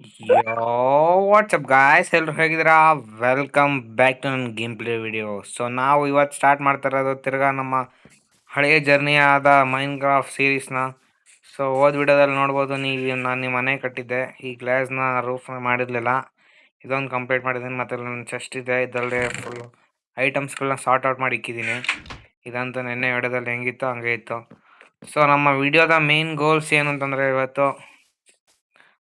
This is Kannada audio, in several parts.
ಯೋ ವಾಟ್ಸಪ್ ಗಾಯ್ಸ್ ಎಲ್ಲರೂ ಹೇಗಿದ್ದೀರಾ? ವೆಲ್ಕಮ್ ಬ್ಯಾಕ್ ಟು ನನ್ನ ಗೇಮ್ ಪ್ಲೇ ವಿಡಿಯೋ. ಸೊ ನಾವು ಇವತ್ತು ಸ್ಟಾರ್ಟ್ ಮಾಡ್ತಾ ಇರೋದು ತಿರ್ಗಾ ನಮ್ಮ ಹಳೆಯ ಜರ್ನಿ ಆದ ಮೈನ್ ಕ್ರಾಫ್ಟ್ ಸೀರೀಸ್ನ. ಸೊ ಹೋದ ವಿಡಿಯೋದಲ್ಲಿ ನೋಡ್ಬೋದು, ನಾನು ನಿಮ್ಮ ಮನೆ ಕಟ್ಟಿದ್ದೆ. ಈ ಗ್ಲಾಸ್ನ ರೂಫ್ ಮಾಡಿರಲಿಲ್ಲ, ಇದೊಂದು ಕಂಪ್ಲೀಟ್ ಮಾಡಿದ್ದೀನಿ. ಮತ್ತು ನನ್ನ ಚೆಸ್ಟ್ ಇದೆ, ಇದರಲ್ಲೇ ಫುಲ್ ಐಟಮ್ಸ್ಗಳನ್ನ ಸಾರ್ಟ್ ಔಟ್ ಮಾಡಿ ಇಕ್ಕಿದ್ದೀನಿ. ಇದಂತೂ ನೆನ್ನೆ ವಿಡಿಯೋದಲ್ಲಿ ಹೆಂಗಿತ್ತು ಹಂಗೆ ಇತ್ತು. ಸೊ ನಮ್ಮ ವಿಡಿಯೋದ ಮೇನ್ ಗೋಲ್ಸ್ ಏನು ಅಂತಂದರೆ, ಇವತ್ತು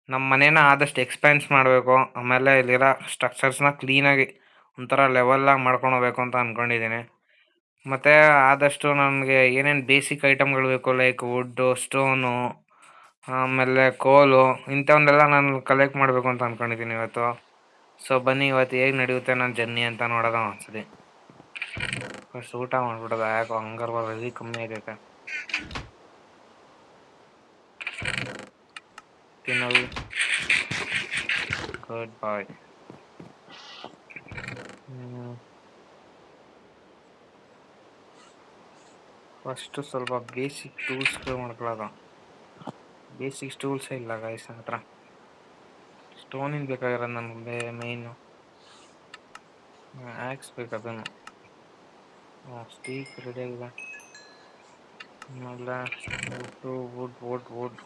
ನಮ್ಮ ಮನೇನ ಆದಷ್ಟು ಎಕ್ಸ್ಪ್ಯಾನ್ಸ್ ಮಾಡಬೇಕು. ಆಮೇಲೆ ಇಲ್ಲಿರೋ ಸ್ಟ್ರಕ್ಚರ್ಸ್ನ ಕ್ಲೀನಾಗಿ ಒಂಥರ ಲೆವೆಲ್ಲಾಗಿ ಮಾಡ್ಕೊಂಡು ಹೋಗ್ಬೇಕು ಅಂತ ಅಂದ್ಕೊಂಡಿದ್ದೀನಿ. ಮತ್ತು ಆದಷ್ಟು ನನಗೆ ಏನೇನು ಬೇಸಿಕ್ ಐಟಮ್ಗಳು ಬೇಕು, ಲೈಕ್ ವುಡ್ಡು, ಸ್ಟೋನು, ಆಮೇಲೆ ಕೋಲು, ಇಂಥವನ್ನೆಲ್ಲ ನಾನು ಕಲೆಕ್ಟ್ ಮಾಡಬೇಕು ಅಂತ ಅಂದ್ಕೊಂಡಿದ್ದೀನಿ ಇವತ್ತು. ಸೊ ಬನ್ನಿ ಇವತ್ತು ಹೇಗೆ ನಡೆಯುತ್ತೆ ನನ್ನ ಜರ್ನಿ ಅಂತ ನೋಡೋದ ಒಂದ್ಸತಿ. ಫಸ್ಟ್ ಊಟ ಮಾಡ್ಬಿಡೋದ, ಯಾಕೋ ಹಂಗರ್ ಬರೋದು ಕಮ್ಮಿ ಆಗೈತೆ. ತಿನ್ನೋದು ಗುಡ್ ಬಾಯ್. ಫಸ್ಟು ಸ್ವಲ್ಪ ಬೇಸಿಕ್ ಟೂಲ್ಸ್ಗಳು ಮಾಡ್ಕೊಳ್ಳೋದು. ಬೇಸಿಕ್ ಟೂಲ್ಸೇ ಇಲ್ಲ ಗೈಸ್ ನನ್ನ ಹತ್ರ. ಸ್ಟೋನಿಂಗ್ ಬೇಕಾಗಿರೋದು ನಮಗೆ ಮೇಯ್ನು. ಆ್ಯಕ್ಸ್ ಬೇಕು, ಅದನ್ನು ಸ್ಟೀಕ್ ರೆಡಿ ಆಗಿದೆ. ಆಮೇಲೆ ವುಡ್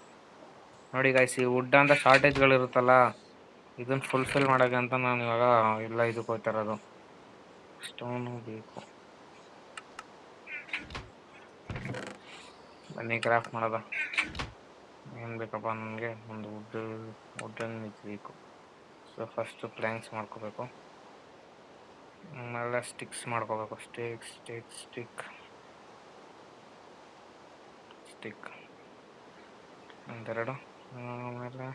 ನೋಡಿ ಗೈಸ್, ಈ ವುಡ್ ಅಂತ ಶಾರ್ಟೇಜ್ಗಳಿರುತ್ತಲ್ಲ, ಇದನ್ನು ಫುಲ್ಫಿಲ್ ಮಾಡೋಕ್ಕೆ ಅಂತ ನಾನು ಇವಾಗ ಎಲ್ಲ ಇದಕ್ಕೆ ಹೋಗ್ತಾ ಇರೋದು. ಸ್ಟೋನು ಬೇಕು, ಬನ್ನಿ ಕ್ರಾಫ್ಟ್ ಮಾಡೋದ. ಏನು ಬೇಕಪ್ಪ ನನಗೆ? ಒಂದು ವುಡ್ಡನ್ನು ಇದು ಬೇಕು. ಸೊ ಫಸ್ಟು ಪ್ಲ್ಯಾಂಕ್ಸ್ ಮಾಡ್ಕೋಬೇಕು, ಆಮೇಲೆ ಸ್ಟಿಕ್ಸ್ ಮಾಡ್ಕೋಬೇಕು. ಸ್ಟಿಕ್ ಒಂದೆರಡು, ಆಮೇಲೆ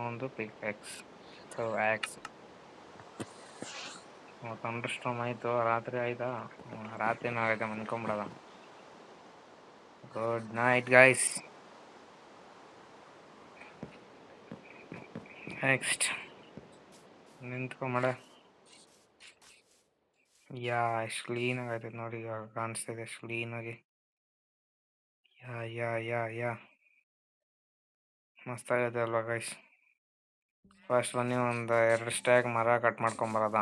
ಒಂದು pick axe. So axe thunderstorm ಆಯಿತು, ರಾತ್ರಿ ಆಯ್ತಾ? ರಾತ್ರಿನೂ ಆಗೈತೆ, ಮನ್ಕೊಂಬಿಡೋದ. Good night guys. ನೆಕ್ಸ್ಟ್ ನಿಂತ್ಕೊಂಬೇಡ. ಎಷ್ಟು ಕ್ಲೀನಾಗಿ ಆಯ್ತೈತೆ ನೋಡಿ, ಇವಾಗ ಕಾಣಿಸ್ತಿದೆ ಎಷ್ಟು ಕ್ಲೀನಾಗಿ. ಯಾ ಮಸ್ತಾಗೈತೆ ಅಲ್ವಾ ಗೈಸ್? ಫಸ್ಟ್ ಬನ್ನಿ ಒಂದು 2 ಸ್ಟ್ಯಾಕ್ ಮರ ಕಟ್ ಮಾಡ್ಕೊಂಬರೋದ.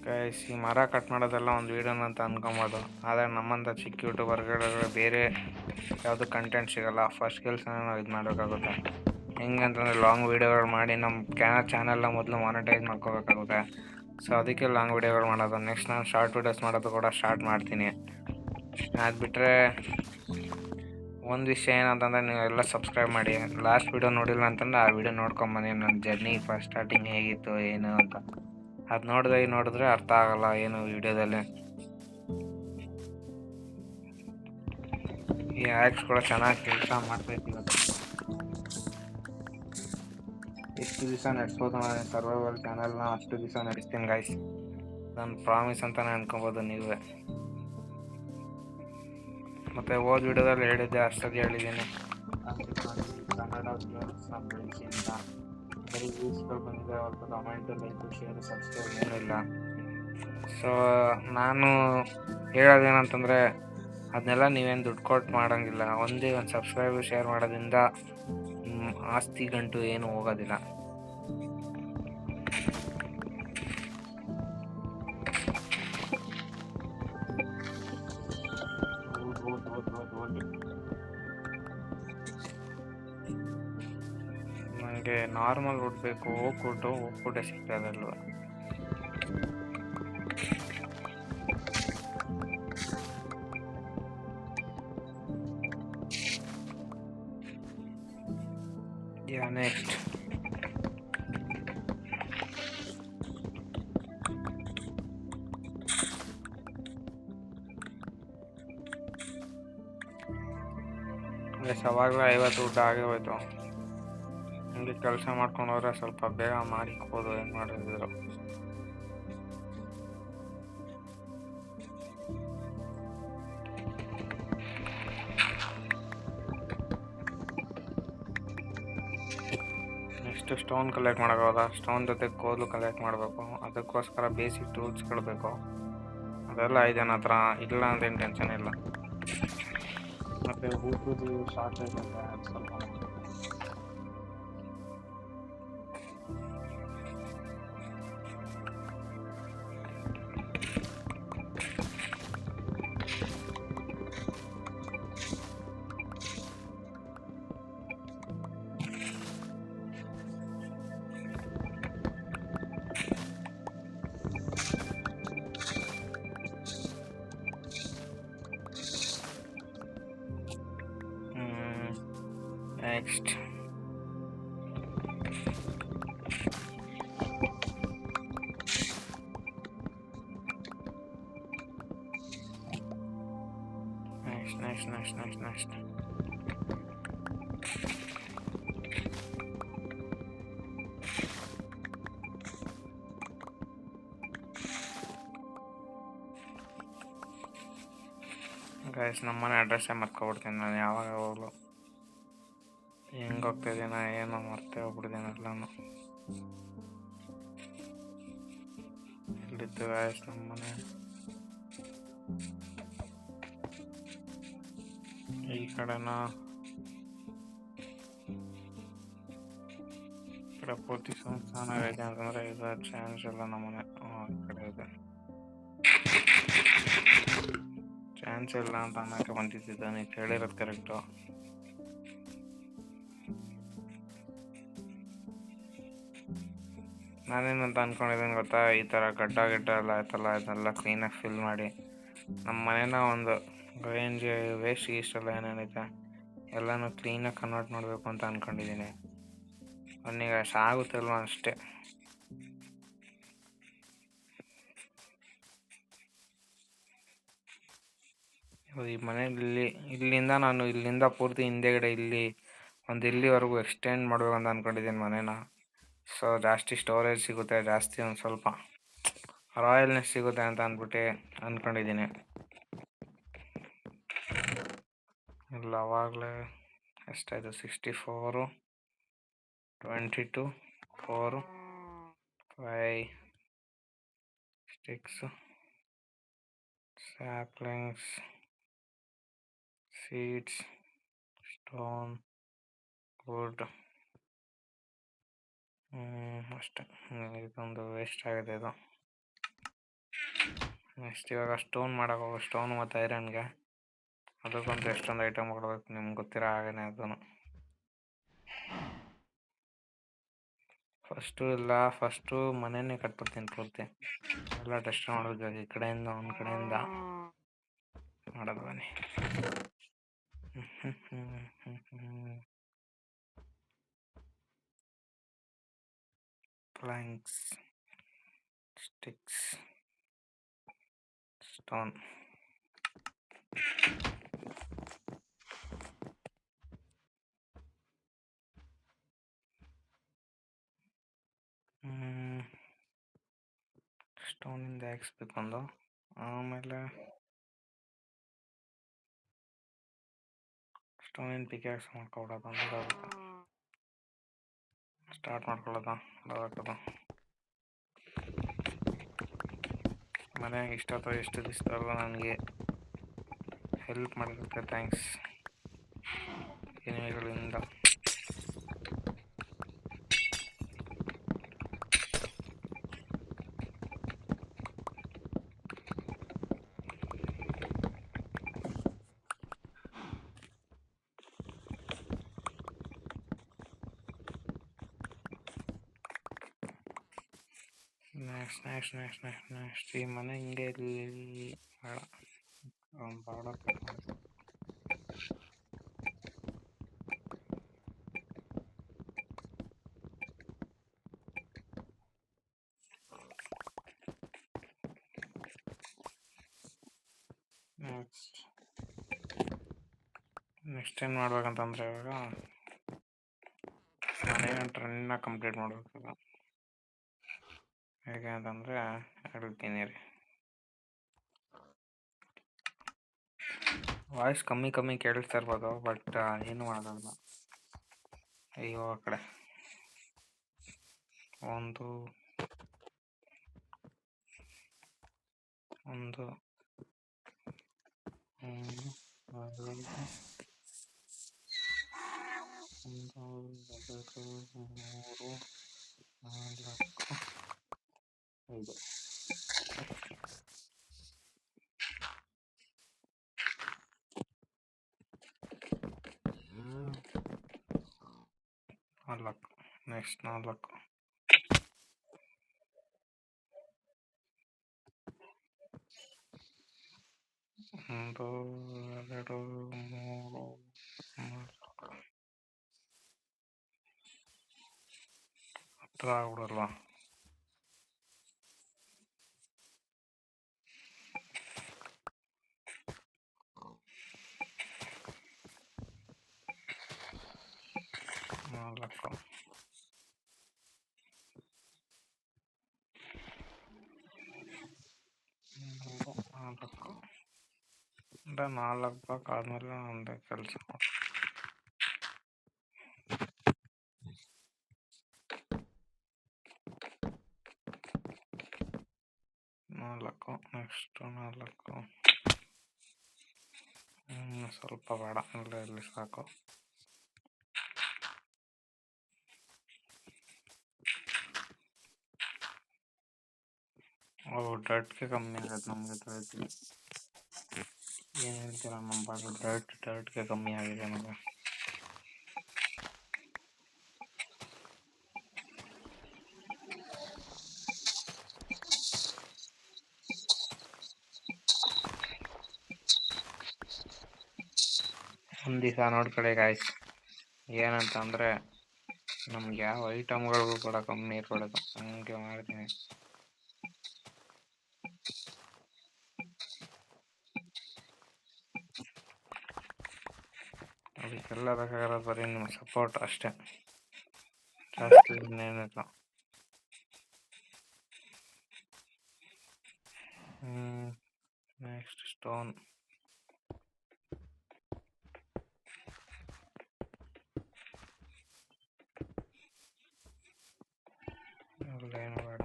ಗೈಸ್ ಈ ಮರ ಕಟ್ ಮಾಡೋದೆಲ್ಲ ಒಂದು ವೀಡಿಯೋನ ಅಂತ ಅನ್ಕೊಬೋದು, ಆದರೆ ನಮ್ಮಂಥ ಚಿಕ್ಕ ಯೂಟ್ಯೂಬರ್ಗಳು ಬೇರೆ ಯಾವುದು ಕಂಟೆಂಟ್ ಸಿಗೋಲ್ಲ. ಫಸ್ಟ್ ಕೆಲಸನ ನಾವು ಇದು ಮಾಡಬೇಕಾಗುತ್ತೆ. ಹೆಂಗಂತಂದರೆ ಲಾಂಗ್ ವೀಡಿಯೋಗಳು ಮಾಡಿ ನಮ್ಮ ಚಾನಲ್ನ ಮೊದಲು ಮಾನಿಟೈಸ್ ಮಾಡ್ಕೋಬೇಕಾಗುತ್ತೆ. ಸೊ ಅದಕ್ಕೆ ಲಾಂಗ್ ವೀಡಿಯೋಗಳು ಮಾಡೋದು. ನೆಕ್ಸ್ಟ್ ನಾನು ಶಾರ್ಟ್ ವೀಡಿಯೋಸ್ ಮಾಡೋದು ಕೂಡ ಸ್ಟಾರ್ಟ್ ಮಾಡ್ತೀನಿ. ಅದು ಬಿಟ್ಟರೆ ಒಂದು ವಿಷಯ ಏನಂತಂದರೆ, ನೀವೆಲ್ಲ ಸಬ್ಸ್ಕ್ರೈಬ್ ಮಾಡಿ. ಲಾಸ್ಟ್ ವೀಡಿಯೋ ನೋಡಿಲ್ಲ ಅಂತಂದರೆ ಆ ವಿಡಿಯೋ ನೋಡ್ಕೊಂಬನ್ನಿ, ನನ್ನ ಜರ್ನಿ ಫಸ್ಟ್ ಸ್ಟಾರ್ಟಿಂಗ್ ಹೇಗಿತ್ತು ಏನು ಅಂತ. ಅದು ನೋಡಿದ್ರೆ ಅರ್ಥ ಆಗಲ್ಲ ಏನು ವಿಡಿಯೋದಲ್ಲಿ. ಈ ಆ್ಯಕ್ಸ್ ಕೂಡ ಚೆನ್ನಾಗಿ ಕೆಲಸ ಮಾಡ್ತೈತಿ. ಎಷ್ಟು ದಿವಸ ನಡೆಸ್ಬೋದು ನಾನು ಸರ್ವೈವಲ್ ಚಾನಲ್ನ, ಅಷ್ಟು ದಿವಸ ನಡೆಸ್ತೀನಿ ಗೈಸ್. ನನ್ನ ಪ್ರಾಮಿಸ್ ಅಂತಲೇ ಅನ್ಕೊಬೋದು ನೀವೇ. ಮತ್ತು ಹೋದ ವಿಡಿಯೋದಲ್ಲಿ ಹೇಳಿದ್ದೆ, ಅಷ್ಟೊಂದು ಹೇಳಿದ್ದೀನಿ ಕನ್ನಡ ವ್ಯೂಸ್ನ ಬೆಳೆಸಿ ಅಂತ. ಬರೀ ವ್ಯೂಸ್ಗಳು ಬಂದಿದೆ, ಅವ್ರದ್ದು ಕಮೆಂಟು, ಲೈಕು, ಶೇರು, ಸಬ್ಸ್ಕ್ರೈಬ್ ಏನೂ ಇಲ್ಲ. ಸೊ ನಾನು ಹೇಳೋದೇನಂತಂದರೆ, ಅದನ್ನೆಲ್ಲ ನೀವೇನು ದುಡ್ಡು ಕೊಟ್ಟು ಮಾಡೋಂಗಿಲ್ಲ. ಒಂದೇ ಒಂದು ಸಬ್ಸ್ಕ್ರೈಬ್ ಶೇರ್ ಮಾಡೋದ್ರಿಂದ ಆಸ್ತಿ ಗಂಟು ಏನೂ ಹೋಗೋದಿಲ್ಲ. ನನಗೆ ನಾರ್ಮಲ್ ವುಡ್ ಬೇಕು, ಓಕ್ ವುಡ್ಡೇ ಸಿಗ್ತಾ ಅದಲ್ವ. ನೆಕ್ಸ್ಟ್ ಅವಾಗಲೇ 50 ವುಡ್ ಆಗೇ ಹೋಯ್ತು. ಹಂಗೆ ಕೆಲಸ ಮಾಡ್ಕೊಂಡು ಹೋದ್ರೆ ಸ್ವಲ್ಪ ಬೇಗ ಮಾಡಿಕ್ಬೋದು. ಏನು ಮಾಡಿದ್ರು ನೆಕ್ಸ್ಟ್ ಫಸ್ಟು ಸ್ಟೋನ್ ಕಲೆಕ್ಟ್ ಮಾಡೋಕ್ಕೋದ. ಸ್ಟೋನ್ ಜೊತೆ ಕೋಲು ಕಲೆಕ್ಟ್ ಮಾಡಬೇಕು. ಅದಕ್ಕೋಸ್ಕರ ಬೇಸಿಕ್ ಟೂಲ್ಸ್ಗಳು ಬೇಕು. ಅದೆಲ್ಲ ಇದೆ ನನ್ನ ಹತ್ರ, ಇಲ್ಲ ಅಂತೇನು ಟೆನ್ಷನ್ ಇಲ್ಲ. ಮತ್ತು ಊಟದ್ದು ಶಾರ್ಟೇಜ್ ಇದೆ, ಅದು ಸ್ವಲ್ಪ ನೆಕ್ಸ್ಟ್ ಗೈಸ್, ನಮ್ಮನೆ ಅಡ್ರೆಸ್ಸೇ ಮರ್ಕೊಬಿಡ್ತೀನಿ ನಾನು. ಯಾವಾಗ ಹೋಗ್ಲು ಹೆಂಗೆ ಹೋಗ್ತಾಯಿದ್ದೀನ ಏನೋ ಮರ್ತೇ ಹೋಗ್ಬಿಡ್ತೀನಿ ಎಲ್ಲನೂ. ಎಲ್ಲಿತ್ತು ಗೈಸ್ ನಮ್ಮನೆ? ಈ ಕಡೆನಾ? ಈ ಕಡೆ ಪೂರ್ತಿ ಸುಮ್ಸಾನಾಗೈತೆ ಅಂತಂದರೆ ಇದು ಚಾನ್ಸ್ ಇಲ್ಲ. ನಮ್ಮನೆ ಈ ಕಡೆ ಇದೆ. ಚಾನ್ಸ್ ಇಲ್ಲ ಅಂತ ಅನ್ನೋಕ್ಕೆ ಬಂದಿದ್ದಿದ್ದ, ನೀವು ಕೇಳಿರೋದು ಕರೆಕ್ಟು. ನಾನೇನಂತ ಅಂದ್ಕೊಂಡಿದ್ದೀನಿ ಗೊತ್ತಾ, ಈ ಥರ ಗಡ್ಡ ಎಲ್ಲ ಆಯ್ತಲ್ಲ, ಇದನ್ನೆಲ್ಲ ಕ್ಲೀನಾಗಿ ಫಿಲ್ ಮಾಡಿ ನಮ್ಮ ಮನೇನ ಒಂದು ರೇಂಜ್ ವೇಸ್ಟ್ ಗೀಸ್ಟ್ ಏನೇನೈತೆ ಎಲ್ಲನೂ ಕ್ಲೀನಾಗಿ ಕನ್ವರ್ಟ್ ಮಾಡಬೇಕು ಅಂತ ಅಂದ್ಕೊಂಡಿದ್ದೀನಿ. ಅವನಿಗೆ ಆಗುತ್ತಲ್ವ ಅಷ್ಟೇ. ಈ ಮನೇಲಿ ಇಲ್ಲಿಂದ ನಾನು ಇಲ್ಲಿಂದ ಪೂರ್ತಿ ಹಿಂದೆಗಡೆ ಇಲ್ಲಿವರೆಗೂ ಎಕ್ಸ್ಟೆಂಡ್ ಮಾಡಬೇಕು ಅಂತ ಅಂದ್ಕೊಂಡಿದ್ದೀನಿ ಮನೇನ. ಸೊ ಜಾಸ್ತಿ ಸ್ಟೋರೇಜ್ ಸಿಗುತ್ತೆ, ಜಾಸ್ತಿ ಒಂದು ಸ್ವಲ್ಪ ರಾಯಲ್ನೆಸ್ ಸಿಗುತ್ತೆ ಅಂತ ಅಂದ್ಬಿಟ್ಟು ಅಂದ್ಕೊಂಡಿದ್ದೀನಿ. ಇಲ್ಲ ಅವಾಗಲೇ ಎಷ್ಟಾಯಿತು? 64, 22, 4, 5 sticks, saplings, seeds, stone, wood. ಅಷ್ಟೇ. ಇದೊಂದು ವೇಸ್ಟ್ ಆಗಿದೆ ಇದು. ನೆಕ್ಸ್ಟ್ ಇವಾಗ ಸ್ಟೋನ್ ಮಾಡೋಕೆ ಸ್ಟೋನ್ ಮತ್ತು ಐರನ್ಗೆ ಅದಕ್ಕಂತೂ ಎಷ್ಟೊಂದು ಐಟಮ್ ಕೊಡಬೇಕು, ನಿಮ್ಗೆ ಗೊತ್ತಿರೋ ಹಾಗೇನೆ ಅದನ್ನು. ಫಸ್ಟು ಮನೆಯೇ ಕಟ್ಬಿಡ್ತೀನಿ ಪೂರ್ತಿ. ಎಲ್ಲ ಟೆಸ್ಟ್ ಮಾಡೋದು ಈ ಕಡೆಯಿಂದ ಒಂದು ಕಡೆಯಿಂದ ಮಾಡೋದು ಬನ್ನಿ. Planks, sticks, stone. ಸ್ಟೋನಿಂದ ಹಾಕ್ಸ್ಬೇಕು ಒಂದು. ಆಮೇಲೆ ಸ್ಟೋನಿಂದ ಪಿಕ್ಯಾಕ್ಸ್ ಮಾಡ್ಕೊಬಿಡೋದು. ಅಂದ್ರೆ ಸ್ಟಾರ್ಟ್ ಮಾಡ್ಕೊಳ್ಳೋದು ಹಾಕೋದು. ಮನೆಯಾಗ ಎಷ್ಟು ದಿವಸದವರೆಗೂ ನನಗೆ ಹೆಲ್ಪ್ ಮಾಡಿರುತ್ತೆ, ಥ್ಯಾಂಕ್ಸ್ ಏನೇಗಳಿಂದ. ನೆಕ್ಸ್ಟ್ ಈ ಮನೆ ಹಿಂಗೆ ಇಲ್ಲಿ ಬೇಡ, ನೆಕ್ಸ್ಟ್ ಏನು ಮಾಡ್ಬೇಕಂತಂದರೆ ಇವಾಗ ಮನೆ ಟ್ರೆಂಡ್ನ ಕಂಪ್ಲೀಟ್ ಮಾಡಬೇಕಲ್ಲ. ಹೇಗೆ ಅಂತಂದರೆ ಹೇಳ್ತೀನಿ ರೀ. ವಾಯ್ಸ್ ಕಮ್ಮಿ ಕೇಳಿಸ್ತಾ ಇರ್ಬೋದು, ಬಟ್ ಏನು ಮಾಡೋಲ್ಲ. ಅಯ್ಯೋ ಆ ಕಡೆ ಒಂದು ಒಂದು ಮೂರು ನಾಲ್ಕು ಐದು. ನಾಲ್ಕು. ನೆಕ್ಸ್ಟ್ 4. ಒಂದು 2 3 ಹತ್ರ ಆಗ್ಬಿಡಲ್ವಾ? ನಾಲ್ಕು. ನಾಲ್ಕು. 4 ಬ್ಲಾಕ್ ಆದ್ಮೇಲೆ ಒಂದೇ ಕೆಲಸ. 4. ನೆಕ್ಸ್ಟ್ 4. ಸ್ವಲ್ಪ ಬೇಡ, ಇಲ್ಲಿ ಸಾಕು. ಡರ್ಟ್ಗೆ ಕಮ್ಮಿ ಆಗುತ್ತೆ ನಮಗೆ. ಏನು ಹೇಳ್ತೀರ ನಮ್ಮ ಭಾಗ? ಡರ್ಟ್ಗೆ ಕಮ್ಮಿ ಆಗಿದೆ ನಮಗೆ. ಒಂದು ದಿವಸ ನೋಡ್ಕೊಳ್ಳಿ ಗಾಯ್ಸ್, ಏನಂತಂದರೆ ನಮ್ಗೆ ಯಾವ ಐಟಮ್ಗಳಿಗೂ ಕೂಡ ಕಮ್ಮಿ ಇರ್ಕೊಡೋದು. ಹಂಗೆ ಮಾಡ್ತೀನಿ. ಅದಕ್ಕೆಲ್ಲ ಬೇಕಾಗಿರೋದು ಬರೀ ನಿಮ್ಮ ಸಪೋರ್ಟ್ ಅಷ್ಟೇ, ಜಾಸ್ತಿ ಇನ್ನೇನಿಲ್ಲ. Next stone. ಏನು ಬೇಡ.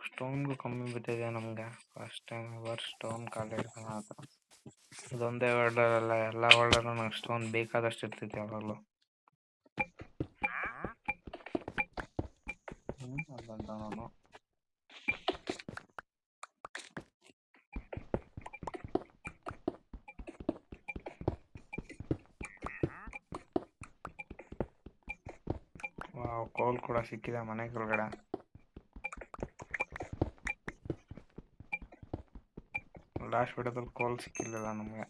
ಸ್ಟೋನ್ಗೂ ಕಮ್ಮಿ ಬಿದ್ದಿದೆ ನಮಗೆ. ಫಸ್ಟ್ ಟೈಮ್ ಎವರ್ ಸ್ಟೋನ್ ಖಾಲಿ ಇಡ್ತಾನೆ ಆ ಥರ. ಇದೊಂದೇ ವರ್ಲ್ಡಲ್ಲ, ಎಲ್ಲ ವರ್ಲ್ಡಲ್ಲೂ ನಂಗೆ ಸ್ಟೋನ್ ಬೇಕಾದಷ್ಟು ಇರ್ತೈತೆ ಯಾವಾಗಲೂ. ಅದಂತ ನಾನು ಕೋಲ್ ಕೂಡ ಸಿಕ್ಕಿದೆ ಮನೆ ಕೆಳಗಡೆ. ಲಾಸ್ಟ್ ವಿಡಿಯೋದಲ್ಲಿ ಕೋಲ್ ಸಿಕ್ಕಿಲ್ಲ ನಮಗೆ.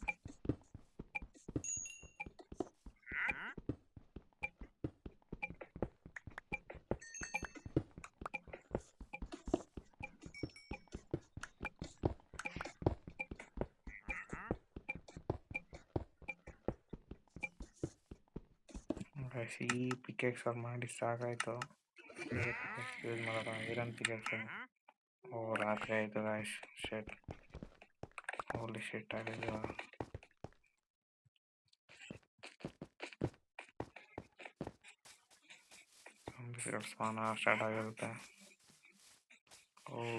ಈ ಪಿಕೆಕ್ಸ್ ಮಾಡಿ ಸಾಕಾಯ್ತು. ಯೂಸ್ ಮಾಡೋದು ಐರನ್ ಪಿಕೆಕ್ಸ್. ರಾತ್ರಿ ಆಯಿತು ಗಾಯ್ಸ್. ಶೆಟ್, ಹೋಲಿ ಶೆಟ್ ಆಗಿದ್ದು. ಸ್ಪಾನ ಸ್ಟಾರ್ಟ್ ಆಗಿರುತ್ತೆ.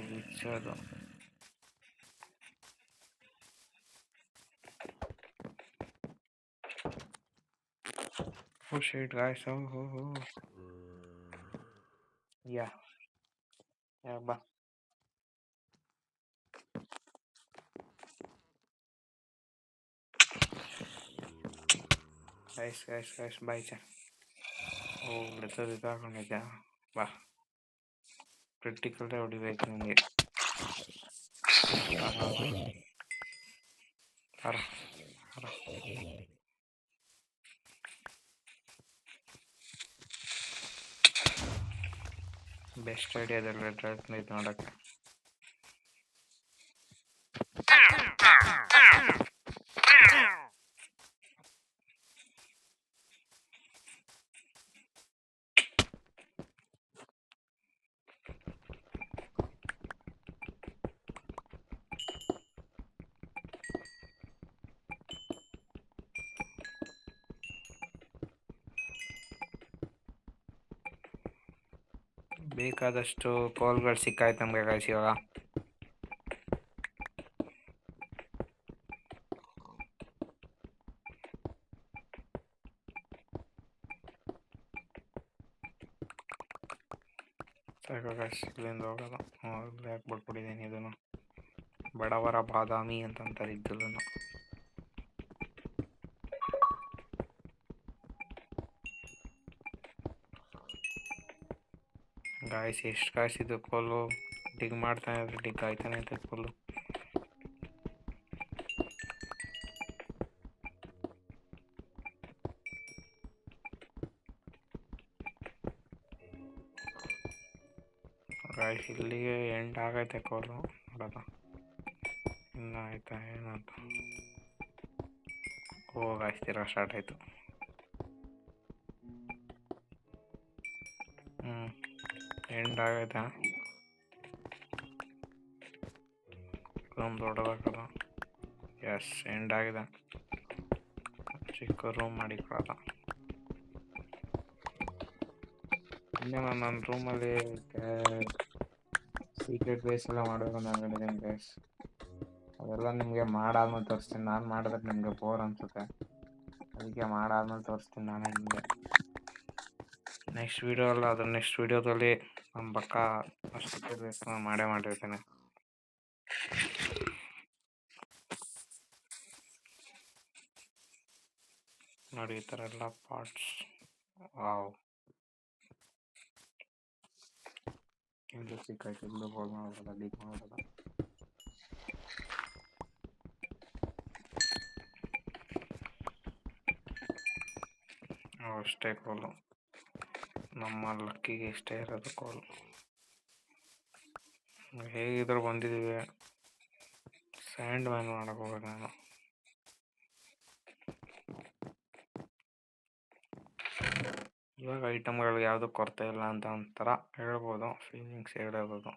ಬಿಚ್ಚೋದು. Set guys. ಯಾ ಬಾ. ಗೈಸ್ ಬಾಯ್ ಚಾ. ಬಿಡ್ತದಿದ್ದೆ. ಬಾ, ಕ್ರಿಟಿಕಲ್ದೇ ಹೊಡಿಬೇಕು ನಿಮಗೆ. ಬೆಸ್ಟ್ ಐಡಿಯಾದಲ್ಲಿ ಡ್ರೈವ್ ಇದು ನೋಡೋಕ್ಕೆ. ಬೇಕಾದಷ್ಟು ಕೋಲ್ಗಳು ಸಿಕ್ಕಾಯ್ತು ನಮಗೆ ಗೈಸ್ ಇವಾಗ. ಸಾಕು ಗೈಸ್, ಇಲ್ಲಿಂದ ಹೋಗೋದು. ಬ್ಲ್ಯಾಕ್ ಬಿಟ್ಬಿಟ್ಟಿದ್ದೀನಿ ಇದನ್ನು. ಬಡವರ ಬಾದಾಮಿ ಅಂತಂತಾರೆ ಇದ್ದಲ್ಲೂ. ಗಾಯ್ಸ್ ಎಷ್ಟು ಕಾಯಿಸಿದ್ದು ಕೋಲು ಡಿಗ್ ಮಾಡ್ತಾನೆ ಇದ್ರೆ ಡಿಗ್ ಆಯ್ತಾನೆ ಐತೆ ಕೋಲು. ಗಾಯ್ಸ್ ಇಲ್ಲಿಗೆ ಎಂಡ್ ಆಗೈತೆ ಕೋಲು. ನೋಡೋದ ಇನ್ನು ಆಯ್ತಾ ಏನಂತ. ಓ ಗಾಯ್ಸ್ ತಿರ್ಗಾ ಸ್ಟಾರ್ಟ್ ಆಯಿತು. ಎಂಡ್ ಆಗೈತಾ. ರೂಮ್ ದೊಡ್ಡದಾಗಲ್ಲ. ಎಸ್ ಎಂಡ್ ಆಗಿದೆ. ಚಿಕ್ಕ ರೂಮ್ ಮಾಡಿ ಕೊಡೋದ. ಇನ್ನೇ ನನ್ನ ರೂಮಲ್ಲಿ ಸೀಕ್ರೆಟ್ ಬೇಸ್ ಎಲ್ಲ ಮಾಡಬೇಕು ಅಂತ ಅನ್ಕೊಂಡಿದ್ದೀನಿ ಗೈಸ್. ಅದೆಲ್ಲ ನಿಮಗೆ ಮಾಡಾದ್ಮೇಲೆ ತೋರಿಸ್ತೀನಿ. ನಾನು ಮಾಡಿದ್ರೆ ನಿಮಗೆ ಬೋರ್ ಅನಿಸುತ್ತೆ, ಅದಕ್ಕೆ ಮಾಡಾದ್ಮೇಲೆ ತೋರಿಸ್ತೀನಿ ನಾನೇ ನಿಮಗೆ. ನೆಕ್ಸ್ಟ್ ವೀಡಿಯೋ ಅಲ್ಲ, ಅದ್ರ ನೆಕ್ಸ್ಟ್ ವೀಡಿಯೋದಲ್ಲಿ ನಮ್ಮ ಪಕ್ಕ ಸೀಕ್ರೆಟ್ ಬೇಸ್ ಮಾಡೇ ಮಾಡಿರ್ತೇನೆ. ನೋಡಿ ಈ ಥರ ಎಲ್ಲ ಪಾರ್ಟ್ಸ್. ವಾವ್, ಇಲ್ಲೂ ಸಿಕ್ಕಾಯ್ತು. ಇಲ್ಲೂ ಹೋಗಿ ಮಾಡೋದಲ್ಲ, ಲೀಕ್ ಮಾಡೋದಲ್ಲ. ಅಷ್ಟೇ ಕೋಲು, ನಮ್ಮ ಲಕ್ಕಿಗೆ ಇಷ್ಟೇ ಇರೋದು ಕೋಲು. ಹೇಗಿದ್ರು ಬಂದಿದ್ದೀವಿ, ಸ್ಯಾಂಡ್ ಮ್ಯಾನ್ ಮಾಡಕ್ಕೆ ಹೋಗ್ಬೇಕು ನಾನು. ಇವಾಗ ಐಟಮ್ಗಳು ಯಾವುದು ಕೊರತೆ ಇಲ್ಲ ಅಂತ ಒಂಥರ ಹೇಳ್ಬೋದು, ಫೀಲಿಂಗ್ಸ್ ಹೇಳ್ಬೋದು.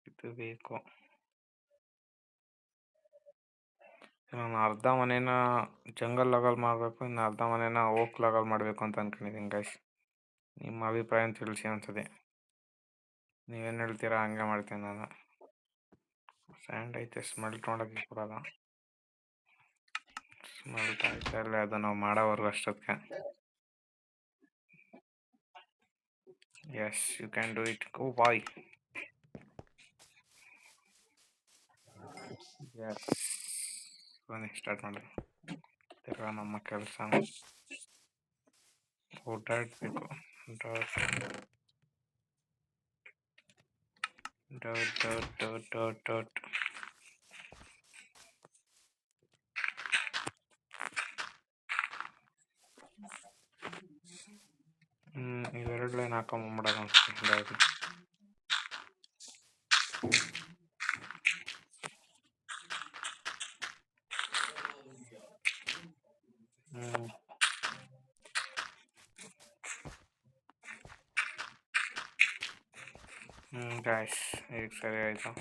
ಇದು ಬೇಕು. ನಾನು ಅರ್ಧ ಮನೇನ ಜಂಗಲ್ ಲೆವೆಲ್ ಮಾಡಬೇಕು, ಇನ್ನು ಅರ್ಧ ಮನೇನ ಓಕ್ ಲೆವೆಲ್ ಮಾಡಬೇಕು ಅಂತ ಅನ್ಕೊಂಡಿದ್ದೀನಿ ಗೈಸ್. ನಿಮ್ಮ ಅಭಿಪ್ರಾಯ ತಿಳಿಸಿ ಅನ್ಸದೆ. ನೀವೇನು ಹೇಳ್ತೀರಾ ಹಂಗೆ ಮಾಡ್ತೀನಿ ನಾನು. ಸ್ಯಾಂಡ್ ಐತೆ, ಸ್ಮೆಲ್ಟ್ ಮಾಡೋಕ್ಕೆ ಕೊಡೋದ. ಸ್ಮೆಲ್ಟ್ ಆಯ್ತಾ ಇಲ್ಲ ಅದು ನಾವು ಮಾಡೋವರೆಗೂ ಅಷ್ಟೊತ್ತಿಗೆ. Yes you can do it. Go boy. Yes ಬನ್ನಿ ಸ್ಟಾರ್ಟ್ ಮಾಡೋದು. ತಿರ್ಗಾ ನಮ್ಮ ಕೆಲಸ ಓಡಾಡಬೇಕು. ಡಾಟ್ ಇವೆರಡು ಲೈನ್ ಹಾಕೊಂಬಂಬಿಡೋದು ಅನ್ಸುತ್ತೆ. ಗಾಯ್ಸ್ ಈಗ ಸರಿ ಆಯಿತು.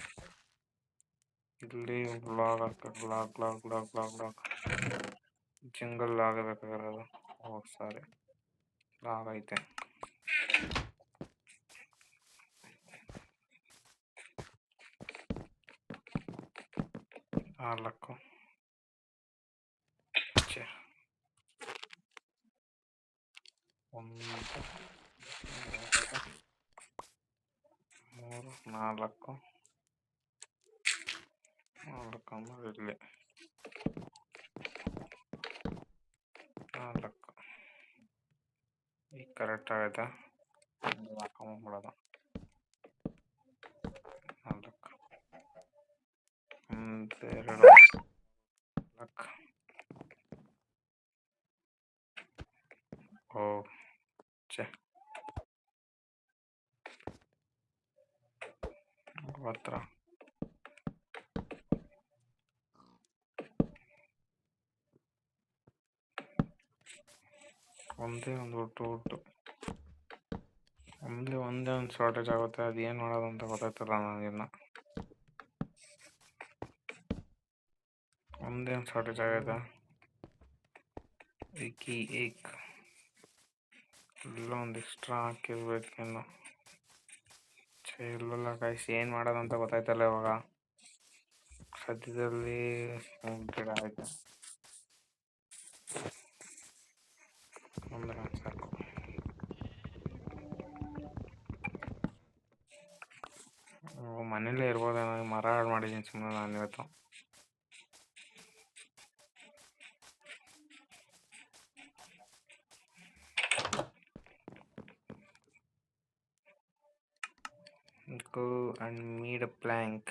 ಇಲ್ಲಿ ಬ್ಲಾಗ್ ಹಾಕ್ಬೇಕು. ಬ್ಲಾಗ್ ಜಂಗಲ್ ಆಗಬೇಕಾಗಿರೋದು. ಓ ಸಾರಿ, ಬ್ಲಾಗ್ ಐತೆ. ನಾಲ್ಕು ಒಂದು ಮೂರು ನಾಲ್ಕು ಇಲ್ಲಿ 4. ಈಗ ಕರೆಕ್ಟ್ ಆಗೈತಾ? ಹಾಕೊಂಬಿಡೋದು. 4 1 2 4. ಓ ಛೆ, 9 ಒಂದೇ ಒಂದು ಶಾರ್ಟೇಜ್ ಆಗುತ್ತೆ. ಅದು ಏನು ಮಾಡೋದು ಅಂತ ಗೊತ್ತಾಗ್ತಿಲ್ಲ ನನಗಿನ್ನ. ಒಂದೇನು ಶಾರ್ಟೇಜ್ ಆಗೈತೆ. ಏಕಿ ಏಕ್ ಇಲ್ಲೊಂದು ಎಕ್ಸ್ಟ್ರಾ ಹಾಕಿರ್ಬೇಕೇನು. ಇಲ್ಲಲ್ಲ ಗೈಸ್, ಏನು ಮಾಡೋದಂತ ಗೊತ್ತಾಯ್ತಲ್ಲ ಇವಾಗ. ಸದ್ಯದಲ್ಲಿ ಗಿಡ ಆಯ್ತು ಅಂದ್ರೆ ಸಾಕು. ಮನೇಲೇ ಇರ್ಬೋದೇನೋ, ಮರ ಹಾಳು ಮಾಡಿದ್ದೀನಿ ಸುಮ್ಮನೆ ನಾನು ಇವತ್ತು. Go and meet a plank.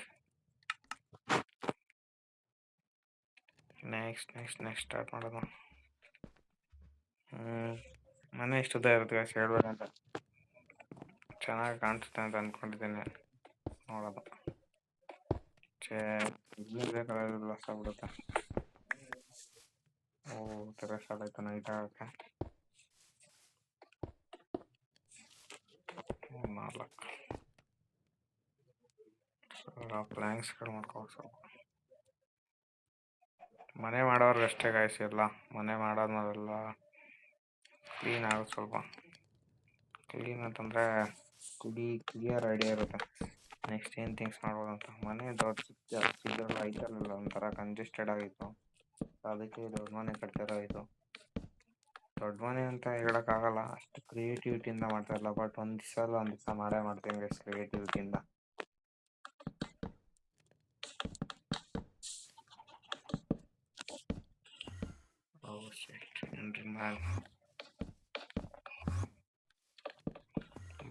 Next start ಮಾಡೋದು. ಮನೆ ಎಷ್ಟು ಉದ್ದ ಇರುತ್ತೆ ಗಾಯ್ಸ್ ಹೇಳ್ಬೇಕಂತ. ಚೆನ್ನಾಗಿ ಕಾಣಿಸುತ್ತೆ ಅಂತ ಅಂದ್ಕೊಂಡಿದ್ದೀನಿ. ನೋಡೋದು ಲಾಸ್ ಆಗ್ಬಿಡುತ್ತೆ. ಓ ಟೆರೆಸ್ ಆಡಾಯ್ತು ನೈಟ್ ಆಗೋಕ್ಕೆ. 4 ಪ್ಲ್ಯಾಂಕ್ಸ್ಗಳು ಮಾಡ್ಕೋಬೇಕು ಸ್ವಲ್ಪ. ಮನೆ ಮಾಡೋರ್ಗೆ ಅಷ್ಟೇ ಗಾಯ್ಸ್ ಇಲ್ಲ. ಮನೆ ಮಾಡೋದ್ಮೇಲೆಲ್ಲ ಕ್ಲೀನ್ ಆಗುತ್ತೆ ಸ್ವಲ್ಪ. ಕ್ಲೀನ್ ಅಂತಂದರೆ ಕ್ಲಿಯರ್ ಐಡಿಯಾ ಇರುತ್ತೆ ನೆಕ್ಸ್ಟ್ ಏನು ಥಿಂಗ್ಸ್ ಮಾಡ್ಬೋದು ಅಂತ. ಮನೆ ದೊಡ್ಡ ಇದರಲ್ಲಿ ಐತಲ್ಲ ಒಂಥರ ಕಂಜೆಸ್ಟೆಡ್ ಆಗಿತ್ತು, ಅದಕ್ಕೆ ದೊಡ್ಡ ಮನೆ ಕಟ್ತಿರೋದು. ದೊಡ್ಡ ಮನೆ ಅಂತ ಹೇಳೋಕ್ಕಾಗಲ್ಲ, ಅಷ್ಟು ಕ್ರಿಯೇಟಿವಿಟಿಯಿಂದ ಮಾಡ್ತಾ ಇಲ್ಲ. ಬಟ್ ಒಂದು ದಿವಸ ಮಾಡೇ ಮಾಡ್ತೀನಿ ಗೈಸ್ ಕ್ರಿಯೇಟಿವಿಟಿಯಿಂದ.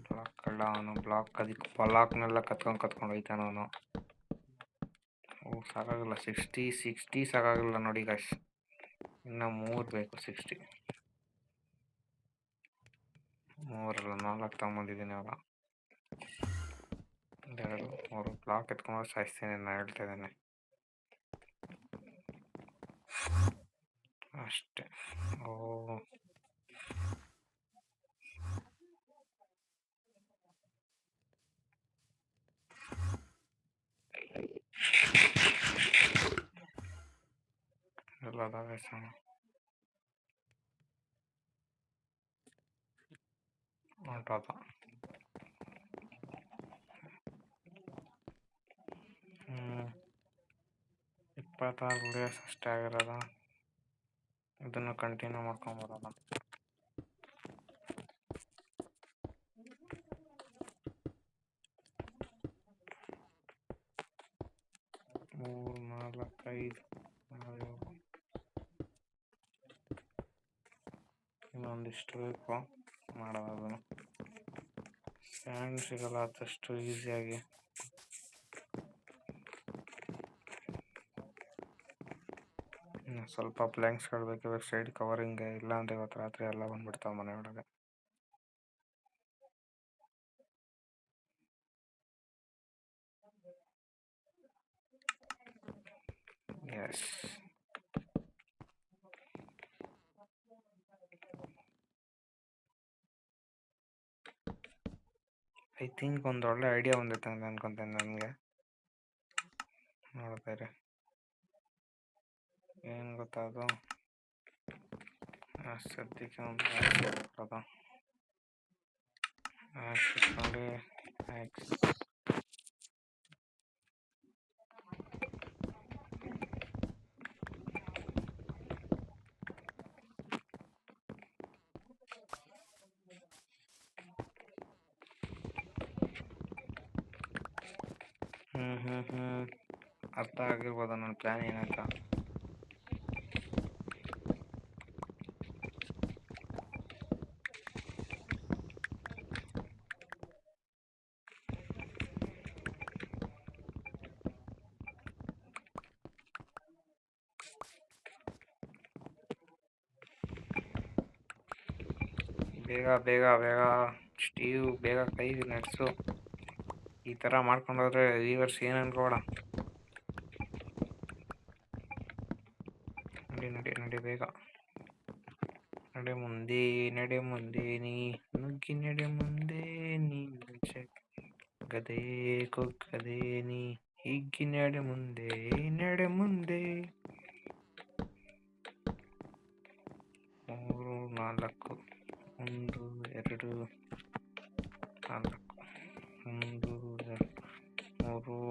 ಬ್ಲಾಕ್ ಕಳ್ಳ ಅವನು. ಅದಕ್ಕೆ ಬ್ಲಾಕ್ನೆಲ್ಲ ಕತ್ಕೊಂಡು ಹೋಯ್ತಾನ ಅವನು. ಸಾಕಾಗಲ್ಲ 60 ಸಾಕಾಗಲ್ಲ ನೋಡಿ ಗಾಯ್ಸ್, ಇನ್ನು 3 ಬೇಕು. 60 3 ಅಲ್ಲ 4 ತಗೊಂಬಂದಿದ್ದೀನಿ ಅವಾಗ. 2 3 ಬ್ಲಾಕ್ ಎತ್ಕೊಂಡು ಸಾಯಿಸ್ತೀನಿ ನಾನು ಹೇಳ್ತಾ ಇದ್ದೇನೆ ಅಷ್ಟೇ. ಎಲ್ಲದ ವ್ಯಸನ ಹೊಂಟೋದ. 26 ಡೇಸ್ ಅಷ್ಟೇ ಆಗಿರೋದು. ಇದನ್ನು ಕಂಟಿನ್ಯೂ ಮಾಡ್ಕೊಂಬರೋದು. ಮೂರು 4 5 ಇನ್ನೊಂದಿಷ್ಟು ಬೇಕು ಮಾಡೋದು. ಸ್ಯಾಂಡ್ ಸಿಗಲ್ಲ ಆದಷ್ಟು ಈಸಿಯಾಗಿ. ಸ್ವಲ್ಪ ಪ್ಲ್ಯಾಂಕ್ಸ್ಗಳು ಬೇಕು ಸೈಡ್ ಕವರಿಂಗ್ಗೆ, ಇಲ್ಲ ಅಂದರೆ ಇವತ್ತು ರಾತ್ರಿ ಎಲ್ಲ ಬಂದ್ಬಿಡ್ತಾವೆ ಮನೆ ಒಳಗೆ. ಎಸ್, ಐ ಥಿಂಕ್ ಒಂದು ಒಳ್ಳೆ ಐಡಿಯಾ ಬಂದಿತ್ತು ಅಂತ ಅನ್ಕೊತೇನೆ ನನಗೆ. ನೋಡ್ತಾರೆ ಏನು ಗೊತ್ತಾದು, ಸದ್ಯಕ್ಕೆ ಒಂದು ಇಟ್ಕೊಂಡು ಅರ್ಥ ಆಗಿರ್ಬೋದು ನನ್ನ ಪ್ಲ್ಯಾನ್ ಏನಂತ. ಬೇಗ ಬೇಗ ಬೇಗ ಸ್ಟೀವ್, ಬೇಗ ಕೈ ನಡೆಸು. ಈ ಥರ ಮಾಡ್ಕೊಂಡೋದ್ರೆ ವ್ಯೂವರ್ಸ್ ಏನು ಅನ್ಕೋಬೇಡ. ನಡಿ ಬೇಗ ನಡೆ ಮುಂದೆ ನೀ ನುಗ್ಗಿ ನಡೆ ಮುಂದೆ ನೀ ಗದೆ ಕೊಕ್ಕದೆ ನೀ ಹಿಗ್ಗಿ ನಡೆ ಮುಂದೆ 4 1 2 4 1 2 3 4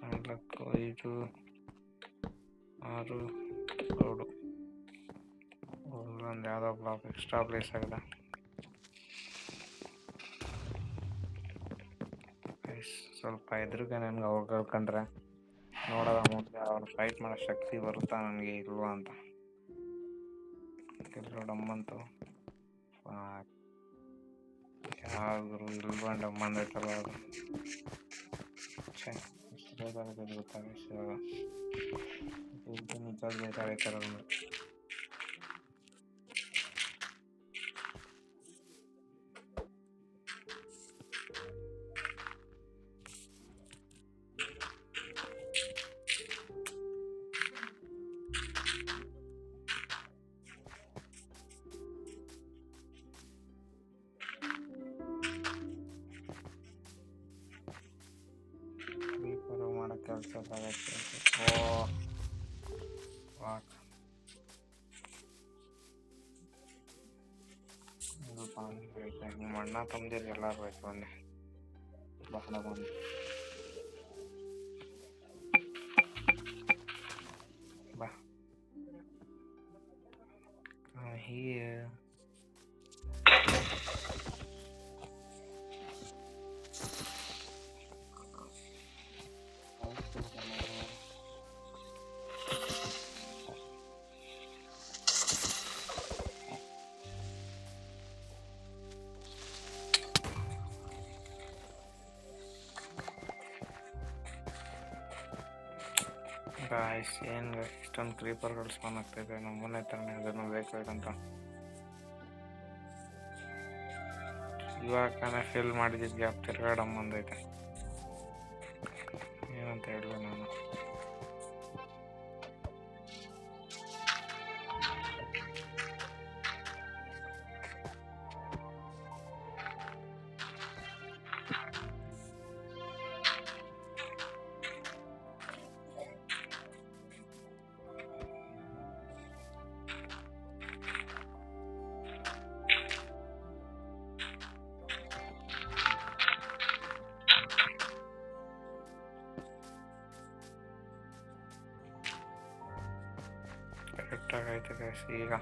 5 6 7 ಒಂದು ಯಾವುದೋ ಬ್ಲಾಕ್ ಎಕ್ಸ್ಟ್ರಾ ಪ್ಲೇಸ್ ಆಗಿದೆ. ಸ್ವಲ್ಪ ಎದುರುಗ ನನಗೆ ಅವ್ರು ಕಳ್ಕೊಂಡ್ರೆ ನೋಡೋದ ಮುಂದೆ ಅವ್ರು ಫೈಟ್ ಮಾಡೋ ಶಕ್ತಿ ಬರುತ್ತಾ ನನಗೆ ಇಲ್ವಾ ಅಂತ. ಕೆಲವು ಡಮ್ಮಂತು ಯಾವ್ದು ಇಲ್ವಾ ಡಮ್ಮಂದೈತಲ್ಲ ಅದು ಬೇಕಾಗೈತಾರ ಮಾಡೋ ಕೆಲಸ ನಿಮ್ಮ ಅಣ್ಣ ತಮ್ಮದಿರು ಎಲ್ಲರೂ ಆಯ್ತು ಒಂದೇ ಬಹಳ ಬಂದು ಬಾ here. ಗಾಯ್ಸ್ ಏನು ಇಷ್ಟೊಂದು ಕ್ರೀಪರ್ಗಳು ಸ್ಪಾನ್ ಆಗ್ತಾಯಿದೆ ನಮ್ಮ ಮನೆ ಹತ್ರನೇ ಅದನ್ನು ಬೇಕಾಗಂತ ಇವಾಗ ತಾನೇ ಫಿಲ್ ಮಾಡಿದ್ದು ಗ್ಯಾಪ್ ತಿರ್ಗಾಡಮ್ ಬಂದೈತೆ ಏನಂತ ಹೇಳಲಿ ನಾನು. ಕರೆಕ್ಟಾಗಿ ಆಯ್ತು ಗೈಸ್. ಈಗ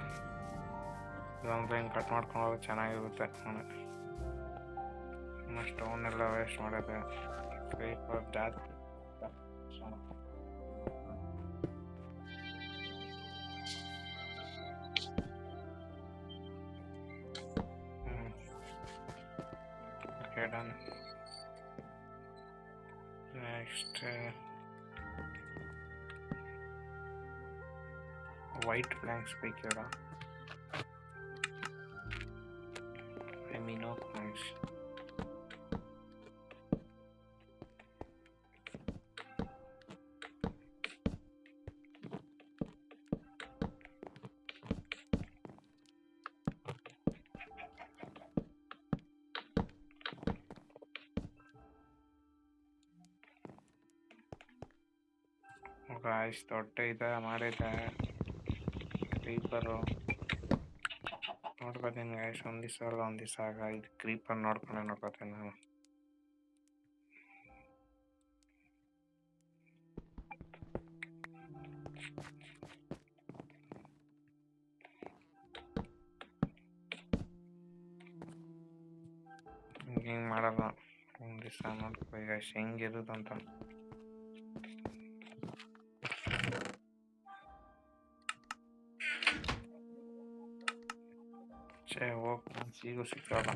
ಇದೊಂದು ಹಿಂಗೆ ಕಟ್ ಮಾಡ್ಕೊಂಡು ಹೋಗೋದು ಚೆನ್ನಾಗಿರುತ್ತೆ. ಸ್ಟೋನ್ ಎಲ್ಲ ವೇಸ್ಟ್ ಮಾಡಿದೆ ಜಾಸ್ತಿ. Okay done. Next white blanks ಬೇಕಿಲ್ಲ. I mean no blanks. Guys ದೊಡ್ಡ ಇದೆ ಮಾಡಿದೆ ಕ್ರೀಪರು ನೋಡ್ಕೋತೀನಿ ಗಾಯ್ಸ್. ಒಂದು ದಿವಸ ಅಲ್ಲ ಒಂದು ದಿವಸ ಆಗ ಇದು ಕ್ರೀಪರ್ ನೋಡ್ಕೋತೀನಿ ನಾನು. ಹಿಂಗೆ ಮಾಡಲ್ಲ ಒಂದು ದಿವಸ ನೋಡ್ಕೋ ಗಾಯ್ಸ್ ಹೆಂಗಿರುತ್ತಂತ. ಹೋಗಿ ಸಿಗು ಸಿಕ್ಕಲ್ಲ.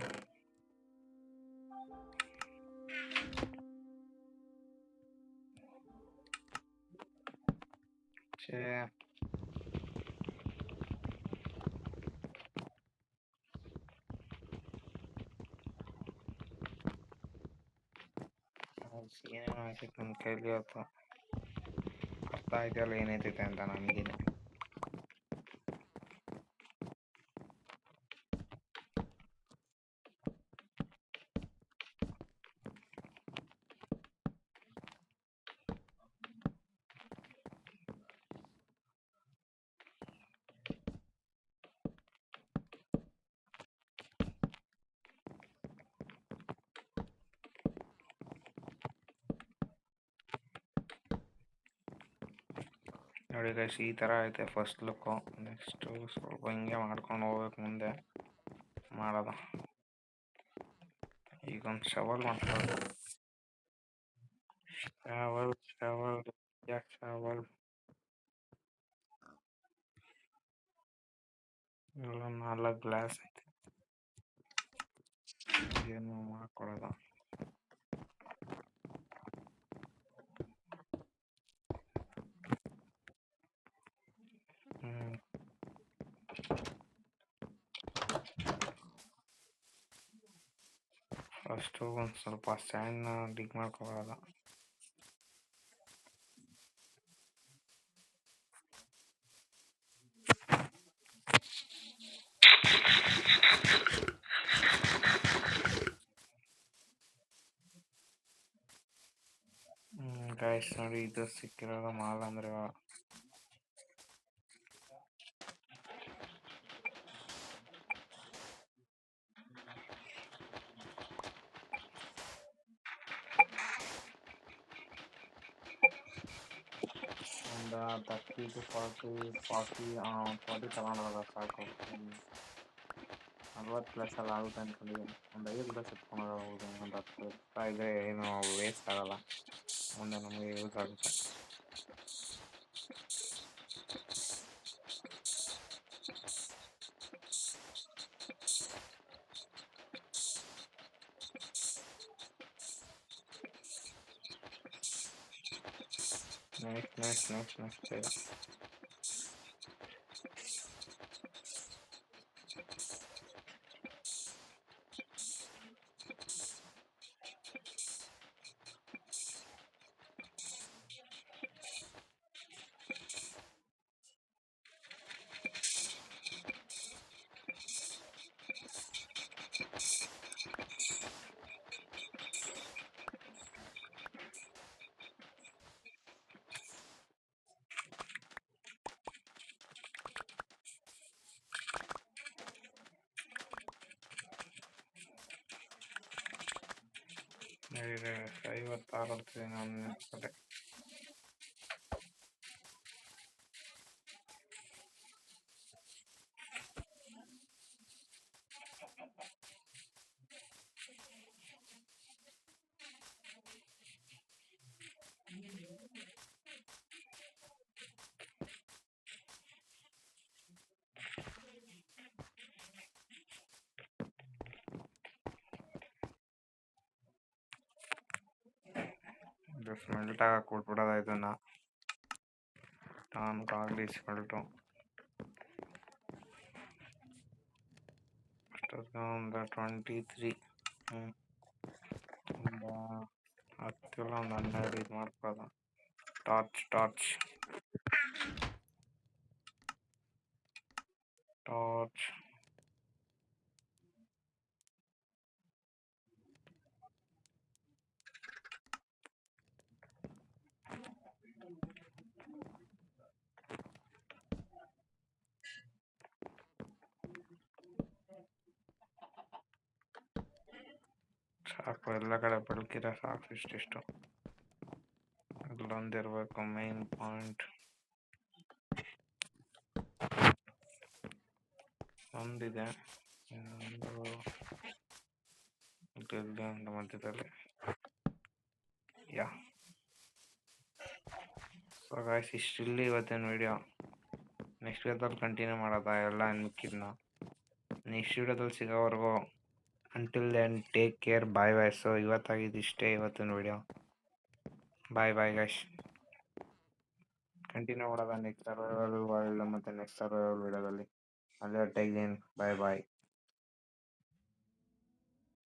ಏನೇನೋ ಆಯ್ತೈತೆ ನನ್ನ ಕೈಲಿ ಇವತ್ತು. ಅರ್ಥ ಆಯ್ತಲ್ಲ ಏನೈತೈತೆ ಅಂತ ನನಗೇನೆ. ನೋಡಿ ಗೈಸ್, ಈ ಥರ ಐತೆ ಫಸ್ಟ್ ಲುಕ್ಕು. ನೆಕ್ಸ್ಟು ಸ್ವಲ್ಪ ಹಿಂಗೆ ಮಾಡ್ಕೊಂಡು ಹೋಗ್ಬೇಕು ಮುಂದೆ ಮಾಡೋದು. ಈಗ ಒಂದು ಶವಲ್ ಮಾಡ್ಕೊಳ್ಳೋದು. ಶವಲ್ ಯಾಕೆ ಶವಲ್ ಎಲ್ಲ 4 ಗ್ಲಾಸ್ ಐತೆ, ಏನು ಮಾಡ್ಕೊಳ್ಳೋದು. ಫಸ್ಟು ಒಂದು ಸ್ವಲ್ಪ ಸ್ಯಾಂಡ್ನ ಡಿಗ್ ಮಾಡ್ಕೊಳ್ಳೋದು. ಗಾಯ್ಸ್ ನೋಡಿ, ಇದು ಸಿಕ್ಕಿರೋದು ಮಾಲ್ ಅಂದರೆ ಒಂದು 30 to 40 ತಗೊಂಡೋಗ ಸಾಕು. 40+ ಎಲ್ಲ ಆಗುತ್ತೆ ಅಂದ್ಕೊಂಡಿದ್ದೀನಿ. ಒಂದು 5 ಗ್ಲಾಸ್ ಎತ್ಕೊಂಡು ಹೋಗ್ಬೋದು. ಒಂದು 10 ರೂಪಾಯಿ ಇದ್ದರೆ ಏನು ವೇಸ್ಟ್ ಆಗೋಲ್ಲ, ಮುಂದೆ ನಮಗೆ ಯೂಸ್ ಆಗುತ್ತೆ. ನೆಕ್ಸ್ಟ್ ಇದೆ. ಇದೆ 56 ಆಗ್ತಿದೆ ನಾನು ನೆನ್ಸ್ಕೊಂಡೆ. ಇದು ಸ್ಮೆಲ್ಟ್ ಆಗಕ್ಕೆ ಕೊಟ್ಬಿಡೋದ ಇದನ್ನು. ಆಗಲಿ ಸ್ಮೆಲ್ಟು ಒಂದು 23 ಒಂದು 10 ಇಲ್ಲ ಒಂದು 12 ಇದು ಮಾಡ್ಕೊಳ್ಳೋದು. ಟಾರ್ಚ್ ಸಾಕು. ಎಲ್ಲ ಕಡೆ ಬೆಳಕಿರ ಸಾಕು. ಇಷ್ಟಿಷ್ಟು ಇಲ್ಲೊಂದಿರಬೇಕು ಮೈನ್ ಪಾಯಿಂಟ್. ಒಂದಿದೆ, ಒಂದು ಮಧ್ಯದಲ್ಲಿ. ಸೊ ಗಾಯ್ಸ್, ಇಷ್ಟಿಲ್ಲಿ ಇವತ್ತಿನ ವಿಡಿಯೋ. ನೆಕ್ಸ್ಟ್ ವಿಡಿಯೋದಲ್ಲಿ ಕಂಟಿನ್ಯೂ ಮಾಡೋದ ಎಲ್ಲ ಮಿಕ್ಕಿದ್ನ. ನೆಕ್ಸ್ಟ್ ವಿಡಿಯೋದಲ್ಲಿ ಸಿಗೋವರೆಗೂ until then take care, bye. So ಇವತ್ತಾಗಿದ್ದಿಷ್ಟೇ ಇವತ್ತಿನ ವಿಡಿಯೋ. Bye guys. ಕಂಟಿನ್ಯೂ ಮಾಡೋದ ನೆಕ್ಸ್ಟ್ ಸರ್ವೈವಲ್ ವರ್ಲ್ಡ್ ಮತ್ತು ನೆಕ್ಸ್ಟ್ ಸರ್ವೈವಲ್ ವಿಡಿಯೋದಲ್ಲಿ. ಅಲ್ಲೇ ಟೇಕ್ ಇನ್. ಬಾಯ್.